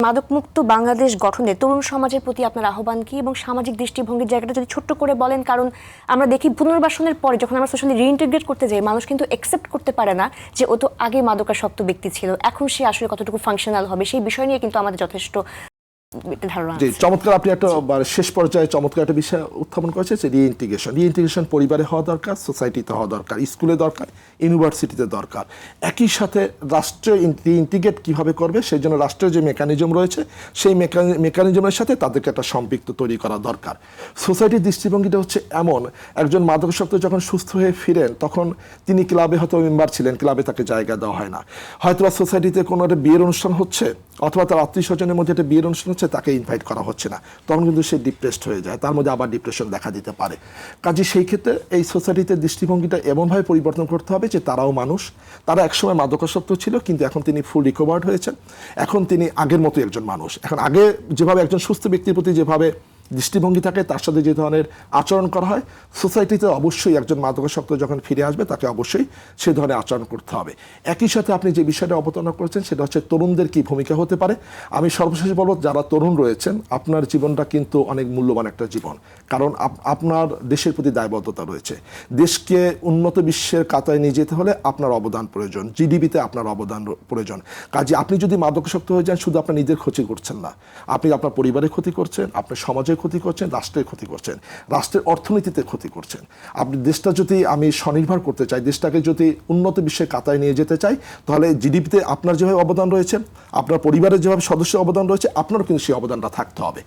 মাদকমুক্ত বাংলাদেশ গঠনে তরুণ সমাজের প্রতি আপনার আহ্বান কি এবং সামাজিক দৃষ্টিভঙ্গির জায়গাটা যদি ছোট্ট করে বলেন, কারণ আমরা দেখি পুনর্বাসনের পরে যখন আমরা সোশ্যালি রিইন্টিগ্রেট করতে যাই মানুষ কিন্তু একসেপ্ট করতে পারে না যে ও তো আগে মাদকাসক্ত ব্যক্তি ছিল, এখন সে আসলে কতটুকু ফাংশনাল হবে সেই বিষয় নিয়ে কিন্তু আমাদের যথেষ্ট ধারণা আছে। চমৎকার, আপনি একটা শেষ পর্যায়ে চমৎকার একটা বিষয় উত্থাপন করেছে যে রিইন্টিগ্রেশন পরিবারে হওয়া দরকার, সোসাইটিতে হওয়া দরকার, স্কুলে দরকার, ইউনিভার্সিটিতে দরকার। একই সাথে রাষ্ট্র রিইন্টিগ্রেট কীভাবে করবে সেই জন্য রাষ্ট্রের যে মেকানিজম রয়েছে সেই মেকানিজমের সাথে তাদেরকে একটা সম্পৃক্ত তৈরি করা দরকার। সোসাইটির দৃষ্টিভঙ্গিটা হচ্ছে এমন, একজন মাদকাসক্ত যখন সুস্থ হয়ে ফিরেন তখন তিনি ক্লাবে হয়তো মেম্বার ছিলেন, ক্লাবে তাকে জায়গা দেওয়া হয় না, হয়তো সোসাইটিতে কোনো একটা বিয়ের অনুষ্ঠান হচ্ছে অথবা তার আত্মীয় স্বজনের মধ্যে একটা বিয়ের অনুষ্ঠান হচ্ছে, তাকে ইনভাইট করা হচ্ছে না, তখন কিন্তু সে ডিপ্রেসড হয়ে যায়, তার মধ্যে আবার ডিপ্রেশন দেখা দিতে পারে। কাজে সেই ক্ষেত্রে এই সোসাইটিতে দৃষ্টিভঙ্গিটা এমনভাবে পরিবর্তন করতে হবে যে তারাও মানুষ, তারা একসময় মাদকাসক্ত ছিল কিন্তু এখন তিনি ফুল রিকভার্ড হয়েছেন, এখন তিনি আগের মতো একজন মানুষ। এখন আগে যেভাবে একজন সুস্থ ব্যক্তির প্রতি যেভাবে দৃষ্টিভঙ্গি থাকে, তার সাথে যে ধরনের আচরণ করা হয়, সোসাইটিতে অবশ্যই একজন মাদকাসক্ত যখন ফিরে আসবে তাকে অবশ্যই সে ধরনের আচরণ করতে হবে। একই সাথে আপনি যে বিষয়টা অবতারণা করেছেন সেটা হচ্ছে তরুণদের কি ভূমিকা হতে পারে। আমি সর্বশেষ বলব, যারা তরুণ রয়েছেন আপনার জীবনটা কিন্তু অনেক মূল্যবান একটা জীবন, কারণ আপনার দেশের প্রতি দায়বদ্ধতা রয়েছে। দেশকে উন্নত বিশ্বের কাতায় নিয়ে যেতে হলে আপনার অবদান প্রয়োজন, জিডিপিতে আপনার অবদান প্রয়োজন। কাজে আপনি যদি মাদকাসক্ত হয়ে যান শুধু আপনার নিজের ক্ষতি করছেন না, আপনি আপনার পরিবারের ক্ষতি করছেন, আপনার সমাজের ক্ষতি করছেন, রাষ্ট্রের ক্ষতি করছেন, রাষ্ট্রের অর্থনীতিতে ক্ষতি করছেন। আপনি দেশটা যদি আমি স্বনির্ভর করতে চাই, দেশটাকে যদি উন্নত বিশ্বের কাতায় নিয়ে যেতে চাই, তাহলে জিডিপিতে আপনার যেভাবে অবদান রয়েছে, আপনার পরিবারের যেভাবে সদস্যের অবদান রয়েছে, আপনারও কিন্তু সেই অবদানটা থাকতে হবে।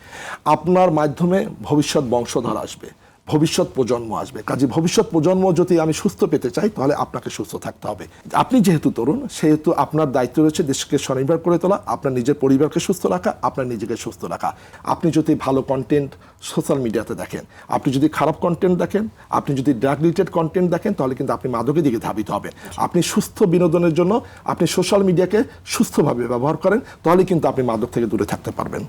আপনার মাধ্যমে ভবিষ্যৎ বংশধর আসবে, ভবিষ্যৎ প্রজন্ম আসবে। কাজে ভবিষ্যৎ প্রজন্ম যদি আমি সুস্থ পেতে চাই তাহলে আপনাকে সুস্থ থাকতে হবে। আপনি যেহেতু তরুণ সেহেতু আপনার দায়িত্ব রয়েছে দেশকে স্বনির্ভর করে তোলা, আপনার নিজের পরিবারকে সুস্থ রাখা, আপনার নিজেকে সুস্থ রাখা। আপনি যদি ভালো কন্টেন্ট সোশ্যাল মিডিয়াতে দেখেন, আপনি যদি খারাপ কন্টেন্ট দেখেন, আপনি যদি ড্রাগ রিলেটেড কন্টেন্ট দেখেন, তাহলে কিন্তু আপনি মাদকের দিকে ধাবিত হবেন। আপনি সুস্থ বিনোদনের জন্য আপনি সোশ্যাল মিডিয়াকে সুস্থভাবে ব্যবহার করেন, তাহলে কিন্তু আপনি মাদক থেকে দূরে থাকতে পারবেন।